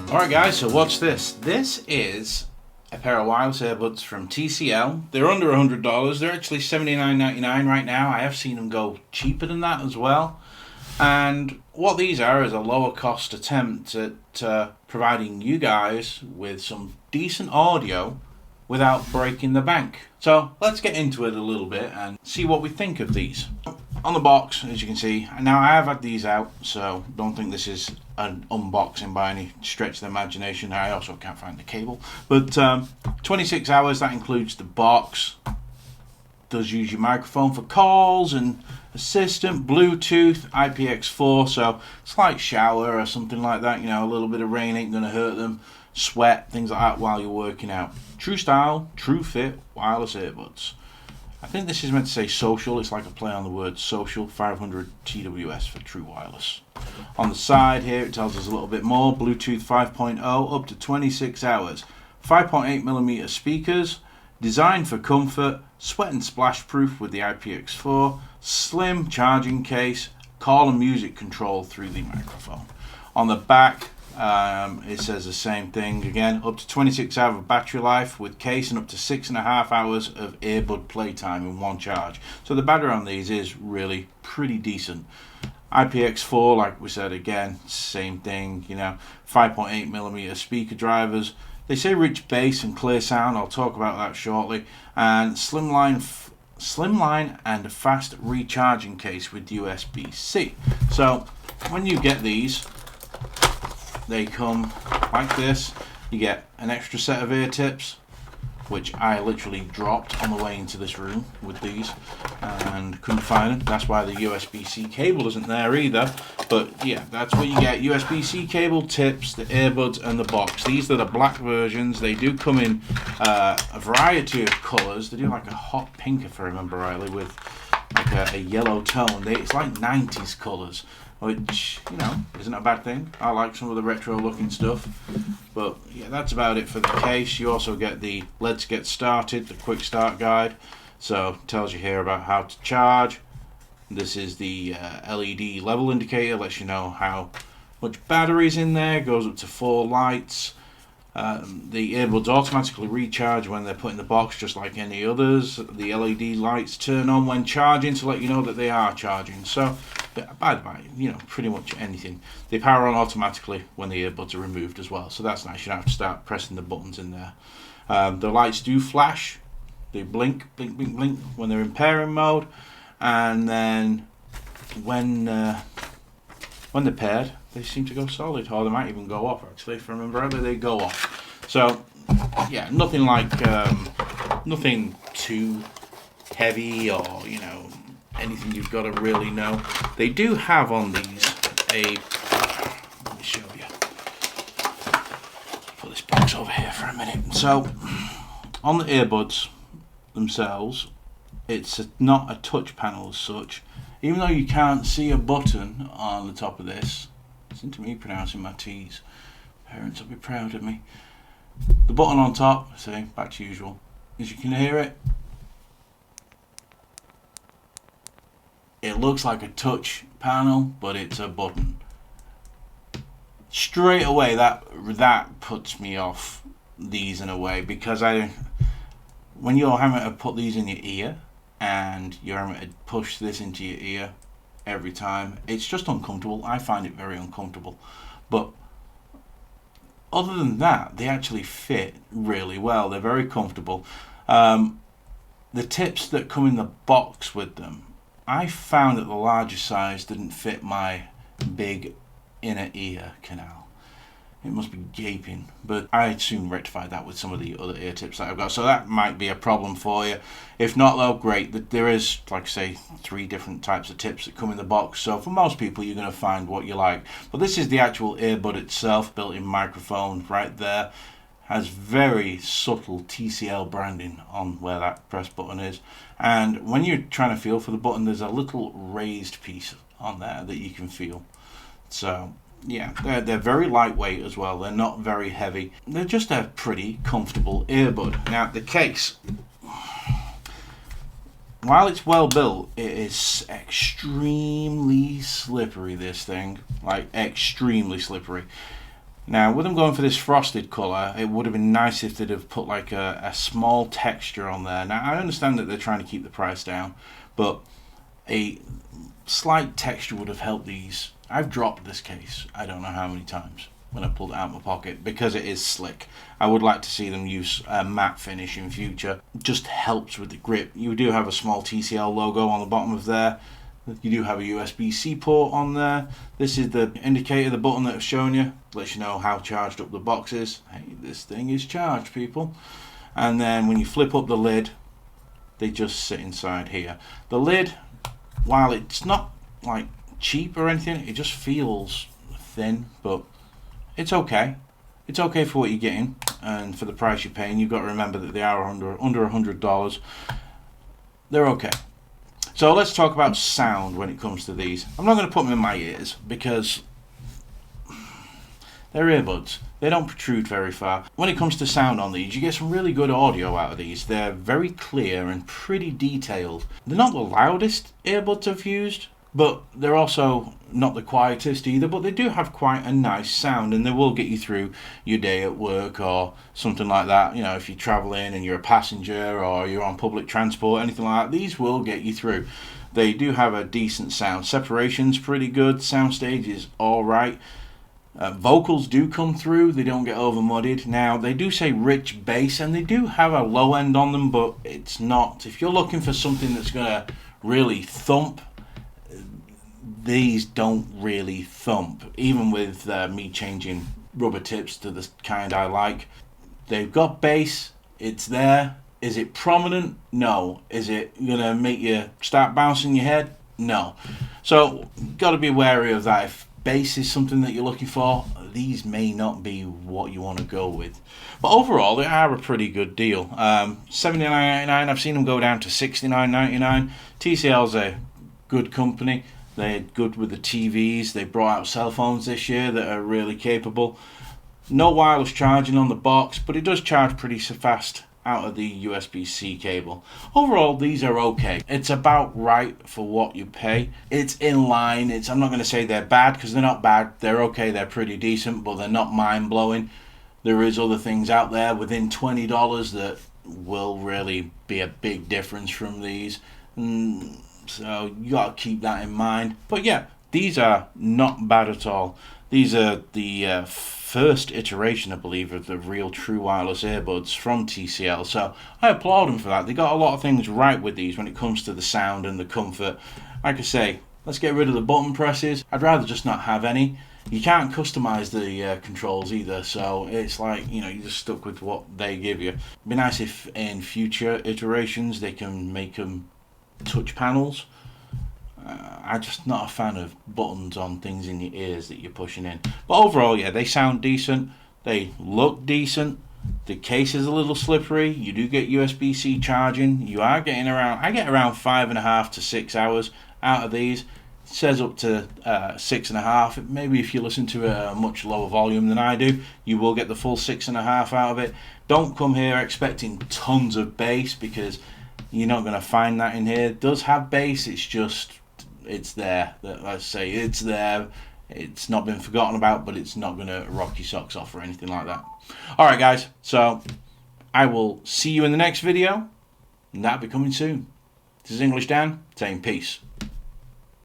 Alright guys, so what's this? This is a pair of wireless earbuds from TCL. They're under $100. They're actually $79.99 right now. I have seen them go cheaper than that as well. And what these are is a lower cost attempt at providing you guys with some decent audio without breaking the bank. So let's get into it a little bit and see what we think of these. On the box, as you can see, now I have had these out, so don't think this is an unboxing by any stretch of the imagination. I also can't find the cable, but 26 hours, that includes the box. Does use your microphone for calls and assistant, Bluetooth, IPX4, so slight shower or something like that, you know, a little bit of rain ain't gonna hurt them, sweat, things like that while you're working out. True style, true fit, wireless earbuds. I think this is meant to say social. It's like a play on the word SOCL500TWS for True Wireless. On the side here it tells us a little bit more. Bluetooth 5.0 up to 26 hours. 5.8mm speakers. Designed for comfort. Sweat and splash proof with the IPX4. Slim charging case. Call and music control through the microphone. On the back it says the same thing again, up to 26 hours of battery life with case and up to 6.5 hours of earbud playtime in one charge. So the battery on these is really pretty decent. IPX4, like we said again, same thing, you know, 5.8mm speaker drivers. They say rich bass and clear sound, I'll talk about that shortly. And slimline and fast recharging case with USB-C. So when you get these, they come like this. You get an extra set of ear tips, which I literally dropped on the way into this room with these and couldn't find them. That's why the USB-C cable isn't there either. But yeah, that's what you get. USB-C cable, tips, the earbuds and the box. These are the black versions. They do come in a variety of colours. They do like a hot pink, if I remember rightly, with like a yellow tone. It's like 90s colours, which, you know, isn't a bad thing. I like some of the retro looking stuff. But yeah, that's about it for the case. You also get the Let's Get Started, the quick start guide. So it tells you here about how to charge. This is the LED level indicator, lets you know how much battery's in there, goes up to 4 lights. The earbuds automatically recharge when they're put in the box, just like any others. The LED lights turn on when charging to let you know that they are charging. So, by the way, you know, pretty much anything. They power on automatically when the earbuds are removed as well. So that's nice. You don't have to start pressing the buttons in there. The lights do flash. They blink, blink, blink, blink when they're in pairing mode. And then when they're paired, they seem to go solid, or they might even go off. Actually, if I remember rightly, they go off. So yeah, nothing like nothing too heavy or, you know, anything you've got to really know. They do have on these let me show you. Put this box over here for a minute. So on the earbuds themselves, it's not a touch panel as such. Even though you can't see a button on the top of this, listen to me pronouncing my T's. Parents will be proud of me. The button on top, see, back to usual. As you can hear it, it looks like a touch panel, but it's a button. Straight away, that puts me off these in a way, because when you're having to put these in your ear, and you're having to push this into your ear every time, it's just uncomfortable. I find it very uncomfortable. But other than that, they actually fit really well. They're very comfortable. The tips that come in the box with them, I found that the larger size didn't fit my big inner ear canal. It must be gaping, but I soon rectified that with some of the other ear tips that I've got, so that might be a problem for you. If not, though, great. There is, like I say, 3 different types of tips that come in the box, so for most people you're going to find what you like. But this is the actual earbud itself, built-in microphone right there. Has very subtle TCL branding on where that press button is, and when you're trying to feel for the button, there's a little raised piece on there that you can feel. So yeah, they're very lightweight as well. They're not very heavy. They're just a pretty comfortable earbud. Now the case, while it's well built, it is extremely slippery, this thing. Like, extremely slippery. Now, with them going for this frosted colour, it would have been nice if they'd have put like a small texture on there. Now, I understand that they're trying to keep the price down, but a slight texture would have helped these. I've dropped this case, I don't know how many times, when I pulled it out of my pocket, because it is slick. I would like to see them use a matte finish in future. It just helps with the grip. You do have a small TCL logo on the bottom of there. You do have a USB-C port on there. This is the indicator, the button that I've shown you. Lets you know how charged up the box is. Hey, this thing is charged, people. And then when you flip up the lid, they just sit inside here. The lid, while it's not like cheap or anything, it just feels thin, but it's okay. It's okay for what you're getting and for the price you're paying. You've got to remember that they are under $100. They're okay. So let's talk about sound when it comes to these. I'm not going to put them in my ears because they're earbuds. They don't protrude very far. When it comes to sound on these, you get some really good audio out of these. They're very clear and pretty detailed. They're not the loudest earbuds I've used, but they're also not the quietest either, but they do have quite a nice sound, and they will get you through your day at work or something like that. You know, if you're traveling and you're a passenger or you're on public transport, anything like that, these will get you through. They do have a decent sound. Separation's pretty good. Soundstage is alright. Vocals do come through. They don't get over muddied. Now, they do say rich bass, and they do have a low end on them, but it's not. If you're looking for something that's going to really thump, these don't really thump, even with me changing rubber tips to the kind I like. They've got bass, it's there. Is it prominent? No. Is it gonna make you start bouncing your head? No. So got to be wary of that. If bass is something that you're looking for, these may not be what you want to go with. But overall, they are a pretty good deal. $79.99. I've seen them go down to $69.99. TCL's a good company. They're good with the TVs. They brought out cell phones this year that are really capable. No wireless charging on the box, but it does charge pretty fast out of the USB-C cable. Overall, these are okay. It's about right for what you pay. It's in line. I'm not going to say they're bad, because they're not bad. They're okay. They're pretty decent, but they're not mind-blowing. There is other things out there within $20 that will really be a big difference from these. So you got to keep that in mind. But yeah, these are not bad at all. These are the first iteration, I believe, of the real True Wireless Earbuds from TCL. So I applaud them for that. They got a lot of things right with these when it comes to the sound and the comfort. Like I say, let's get rid of the button presses. I'd rather just not have any. You can't customize the controls either, so it's like, you know, you're just stuck with what they give you. It'd be nice if in future iterations they can make them touch panels. I'm just not a fan of buttons on things in your ears that you're pushing in. But overall, yeah, they sound decent. They look decent. The case is a little slippery. You do get USB-C charging. You are getting around, I get around 5.5 to 6 hours out of these. It says up to 6.5. Maybe if you listen to a much lower volume than I do, you will get the full 6.5 out of it. Don't come here expecting tons of bass, because you're not going to find that in here. It does have bass, it's just, it's there. Let's say it's there. It's not been forgotten about, but it's not going to rock your socks off or anything like that. Alright guys, so I will see you in the next video, and that'll be coming soon. This is English Dan, saying peace.